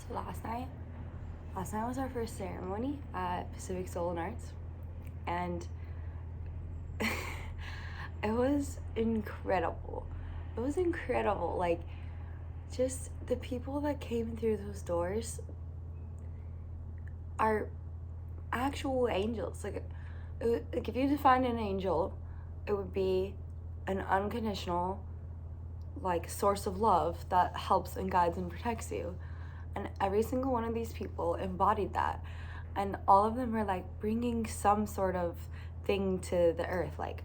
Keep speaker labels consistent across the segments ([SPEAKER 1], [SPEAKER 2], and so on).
[SPEAKER 1] So last night was our first ceremony at Pacific Soul and Arts, and it was incredible. It was incredible. Like, just the people that came through those doors are actual angels. Like if you define an angel, it would be an unconditional, like, source of love that helps and guides and protects you. And every single one of these people embodied that. And all of them are like bringing some sort of thing to the earth, like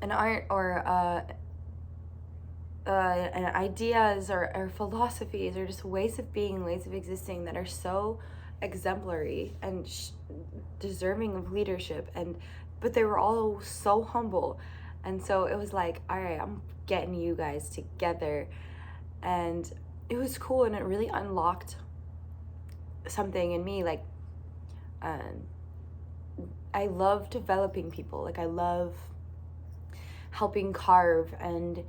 [SPEAKER 1] an art or and ideas or philosophies or just ways of being, ways of existing that are so exemplary and deserving of leadership. But they were all so humble. And so it was like, all right, I'm getting you guys together. And it was cool, and it really unlocked something in me. Like, I love developing people. Like, I love helping carve and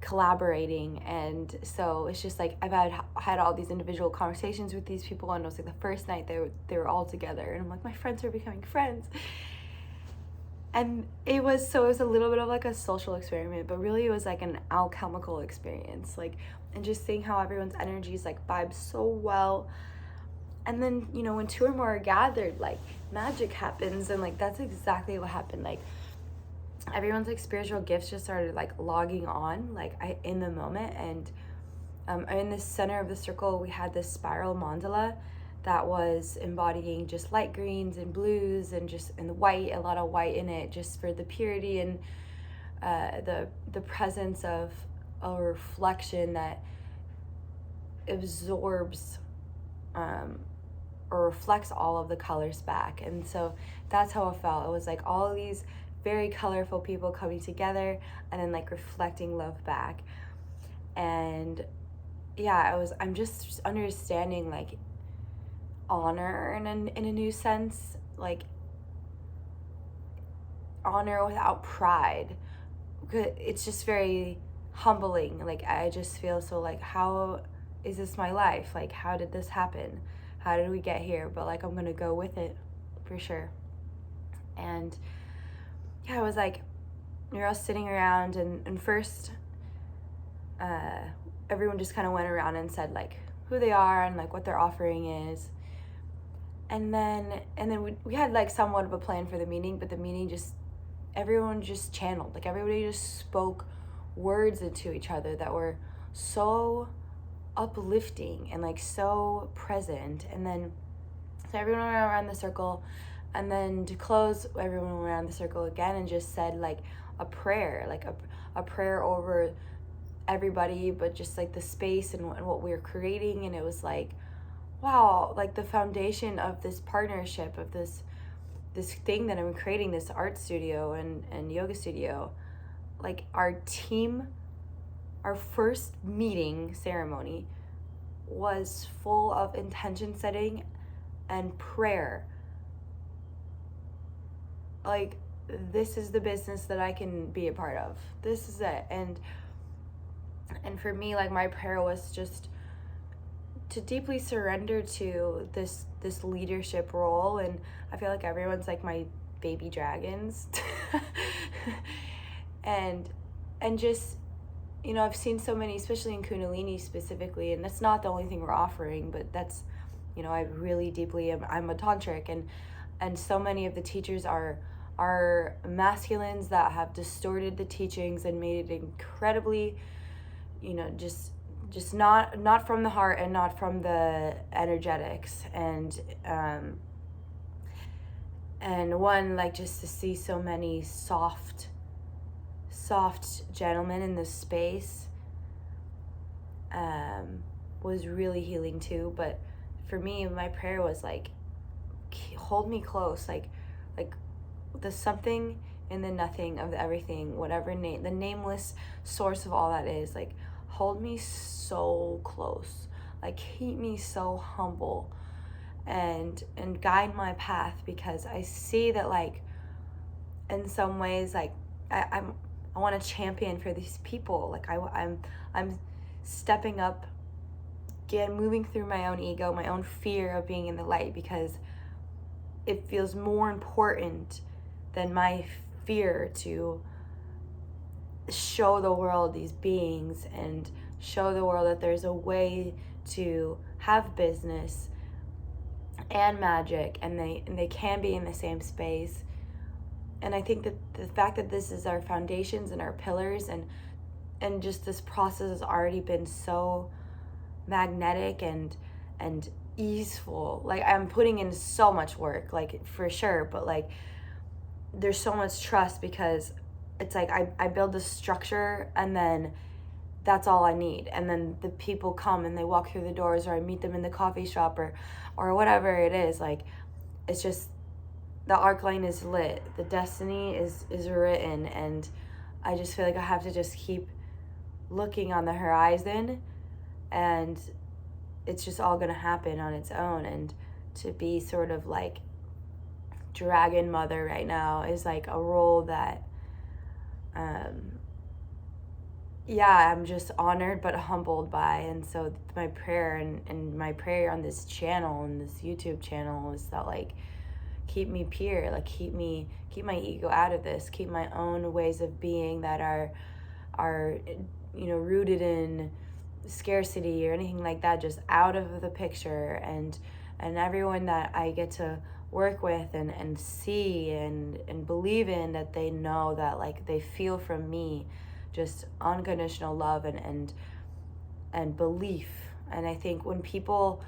[SPEAKER 1] collaborating. And so it's just like I've had all these individual conversations with these people, and it was like the first night they were all together, and I'm like, my friends are becoming friends. And it was a little bit of like a social experiment, but really it was like an alchemical experience, like, and just seeing how everyone's energies like vibe so well. And then, when two or more are gathered, like, magic happens. And like, that's exactly what happened. Like, everyone's like spiritual gifts just started like logging on, like, in the moment. And in the center of the circle, we had this spiral mandala that was embodying just light greens and blues and white, a lot of white in it, just for the purity and the presence of a reflection that absorbs or reflects all of the colors back. And so that's how it felt. It was like all of these very colorful people coming together and then like reflecting love back. And yeah, I'm just understanding like honor in a new sense, like honor without pride. It's just very humbling. Like, I just feel so like, how is this my life? Like, how did this happen? How did we get here? But like, I'm gonna go with it for sure. And yeah, I was like, you're all sitting around, and first everyone just kind of went around and said like who they are and like what their offering is. And then we had like somewhat of a plan for the meeting, but the meeting everyone just channeled. Like, everybody just spoke words into each other that were so uplifting and like so present. And then so everyone went around the circle, and then to close, everyone went around the circle again and just said like a prayer, like a prayer over everybody, but just like the space and what we were creating. And it was like, wow, like the foundation of this partnership, of this thing that I'm creating, this art studio and yoga studio, like our first meeting ceremony was full of intention setting and prayer. Like, this is the business that I can be a part of. This is it. And for me, like, my prayer was just to deeply surrender to this leadership role. And I feel like everyone's like my baby dragons. and just, I've seen so many, especially in Kundalini specifically, and that's not the only thing we're offering, but that's, I really deeply I'm a tantric, and so many of the teachers are masculines that have distorted the teachings and made it incredibly, just not from the heart and not from the energetics. And one, like, just to see so many soft gentlemen in this space was really healing too. But for me, my prayer was like, hold me close, like the something in the nothing of the everything, whatever the nameless source of all that is, like, hold me so close, like, keep me so humble and guide my path, because I see that, like, in some ways, like, I want to champion for these people. Like, I'm stepping up moving through my own ego, my own fear of being in the light, because it feels more important than my fear to show the world these beings and show the world that there's a way to have business and magic, and they can be in the same space. And I think that the fact that this is our foundations and our pillars, and just this process has already been so magnetic and easeful. Like, I'm putting in so much work, like, for sure, but like there's so much trust, because it's like I build this structure, and then that's all I need, and then the people come and they walk through the doors, or I meet them in the coffee shop, or whatever it is. Like, it's just, the arc line is lit, the destiny is written, and I just feel like I have to just keep looking on the horizon, and it's just all gonna happen on its own. And to be sort of like dragon mother right now is like a role that I'm just honored but humbled by. And so my prayer and my prayer on this channel, and this YouTube channel, is that, like, keep me pure, like keep my ego out of this, keep my own ways of being that are rooted in scarcity or anything like that just out of the picture. And everyone that I get to work with and see and believe in, that they know that, like, they feel from me just unconditional love and belief. And I think when people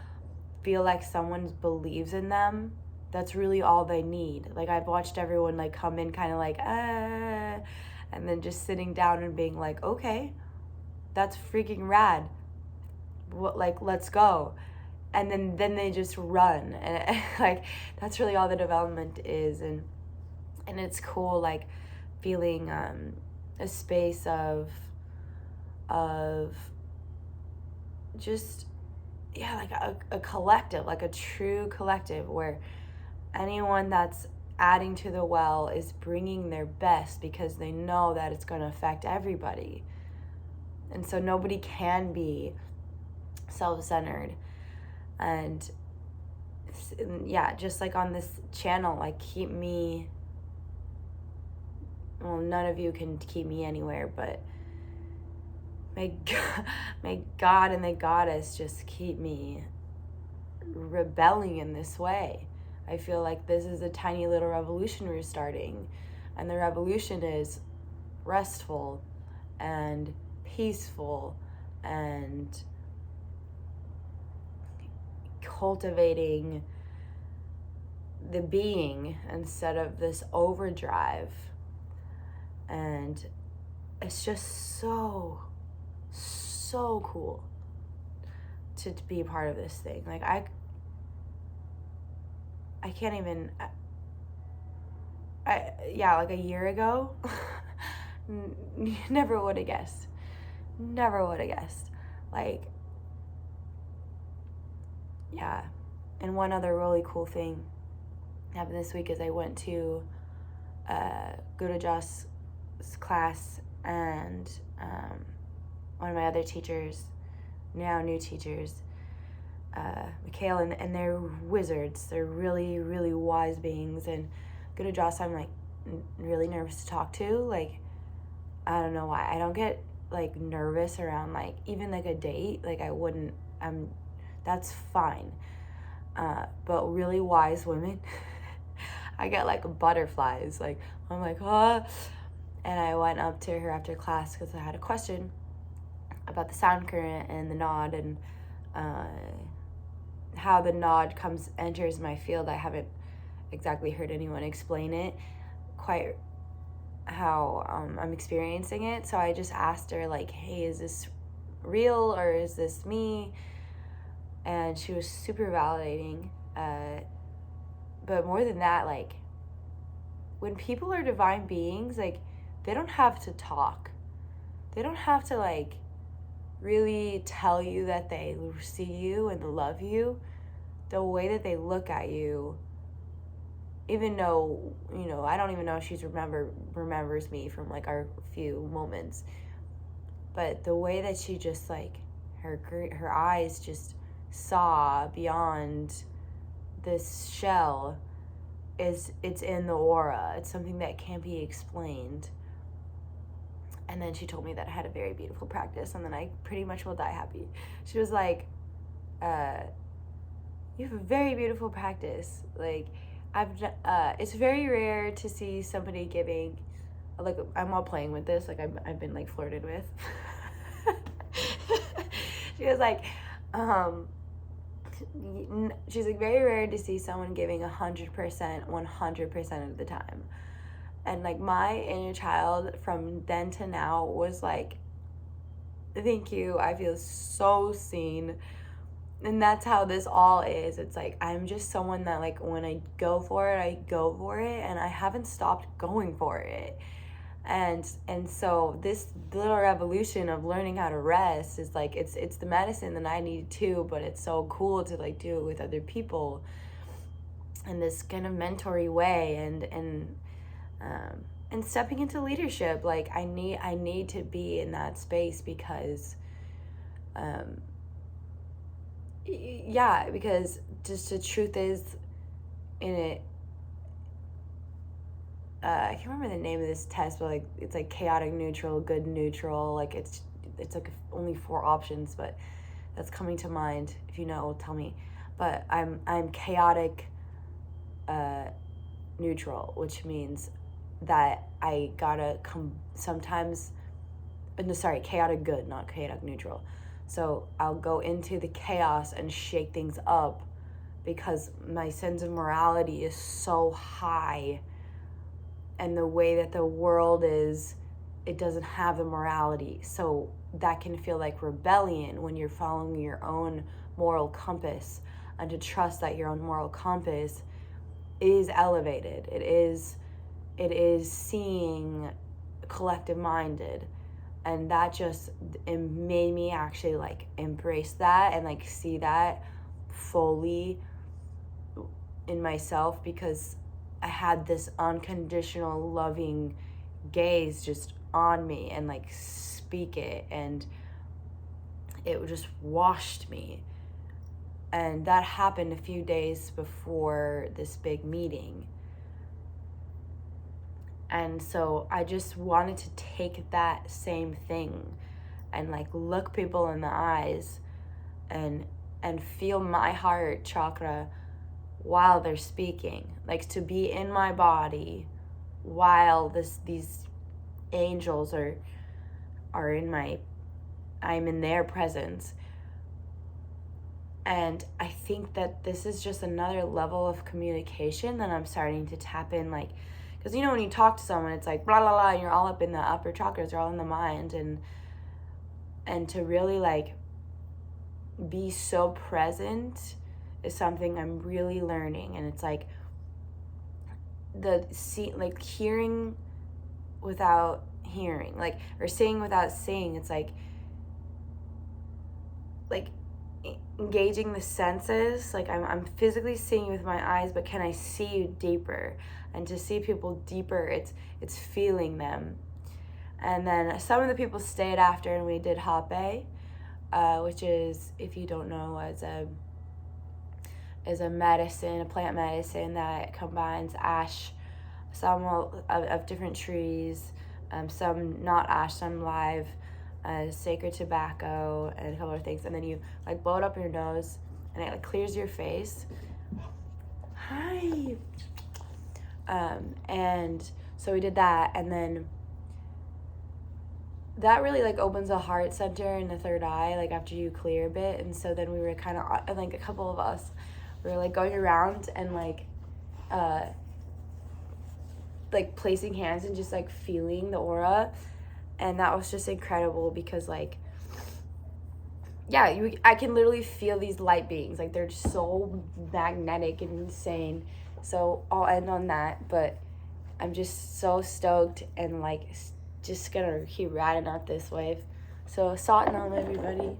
[SPEAKER 1] feel like someone believes in them, that's really all they need. Like, I've watched everyone, like, come in kind of like, and then just sitting down and being like, okay, that's freaking rad. What, like, let's go. And then they just run. And like, that's really all the development is. And it's cool, like, feeling a space of just, yeah, like a collective, like a true collective, where anyone that's adding to the well is bringing their best, because they know that it's going to affect everybody. And so nobody can be self-centered. And yeah, just like on this channel, like, keep me, well, none of you can keep me anywhere, but may God and the goddess just keep me rebelling in this way. I feel like this is a tiny little revolution we're starting, and the revolution is restful and peaceful and cultivating the being instead of this overdrive. And it's just so cool to be a part of this thing. Like, I can't even, like a year ago, never would have guessed. Like, yeah. And one other really cool thing happened this week is I went to 𝖘𝖊𝖗𝖵𝖊𝖘's class, and one of my other teachers, now new teachers, 𝖘𝖊𝖗𝖵𝖊𝖘, and they're wizards. They're really, really wise beings. And 𝖘𝖊𝖗𝖵𝖊𝖃, I'm like really nervous to talk to. Like, I don't know why. I don't get like nervous around like even like a date. Like, I wouldn't. That's fine. But really wise women, I get like butterflies. Like, I'm like, ah. And I went up to her after class because I had a question about the sound current and the nod, and how the nod enters my field. I haven't exactly heard anyone explain it quite how I'm experiencing it. So I just asked her, like, hey, is this real or is this me? And she was super validating. But more than that, like, when people are divine beings, like, they don't have to talk. They don't have to, like, really tell you that they see you and love you. The way that they look at you, even though, you know, I don't even know if she's remembers me from, like, our few moments. But the way that she just, like, her eyes just saw beyond this shell. It's in the aura. It's something that can't be explained. And then she told me that I had a very beautiful practice, and then I pretty much will die happy. She was like, you have a very beautiful practice. Like, it's very rare to see somebody giving, like, I'm all playing with this, like, I've been, like, flirted with. She was like, she's like, very rare to see someone giving 100% of the time. And, like, my inner child from then to now was like, thank you, I feel so seen. And that's how this all is. It's like, I'm just someone that, like, when I go for it, I go for it, and I haven't stopped going for it. And so this little revolution of learning how to rest is like, it's the medicine that I need too, but it's so cool to, like, do it with other people in this kind of mentory way, and stepping into leadership. Like, I need to be in that space because because just the truth is in it, I can't remember the name of this test, but, like, it's like chaotic neutral, good neutral, like it's like only 4 options, but that's coming to mind. If you know, tell me. But I'm chaotic neutral, which means that I gotta chaotic good, not chaotic neutral. So I'll go into the chaos and shake things up because my sense of morality is so high, and the way that the world is, it doesn't have the morality. So that can feel like rebellion when you're following your own moral compass, and to trust that your own moral compass is elevated. It is seeing collective minded. And that just, it made me actually, like, embrace that and, like, see that fully in myself, because I had this unconditional loving gaze just on me and, like, speak it, and it just washed me. And that happened a few days before this big meeting. And so I just wanted to take that same thing and, like, look people in the eyes and feel my heart chakra while they're speaking. Like, to be in my body while these angels are I'm in their presence. And I think that this is just another level of communication that I'm starting to tap in, like, because, you know, when you talk to someone, it's like blah blah blah, and you're all up in the upper chakras, you're all in the mind, and to really, like, be so present is something I'm really learning. And it's like hearing without hearing, like, or seeing without seeing. It's like engaging the senses. Like, I'm physically seeing you with my eyes, but can I see you deeper? And to see people deeper, it's feeling them. And then some of the people stayed after, and we did 𝖘𝖊𝖗𝖆𝖙𝖎𝖃, which is, if you don't know, is a medicine, a plant medicine that combines ash, some of different trees, some not ash, some live, sacred tobacco, and a couple other things. And then you, like, blow it up your nose, and it, like, clears your face. Hi. And so we did that, and then that really, like, opens the heart center in the third eye, like, after you clear a bit. And so then we were kind of, like, a couple of us, we were, like, going around and, like, placing hands and just, like, feeling the aura. And that was just incredible because, like, yeah, I can literally feel these light beings. Like, they're just so magnetic and insane. So I'll end on that, but I'm just so stoked and, like, just gonna keep riding out this wave. So Satnam, everybody.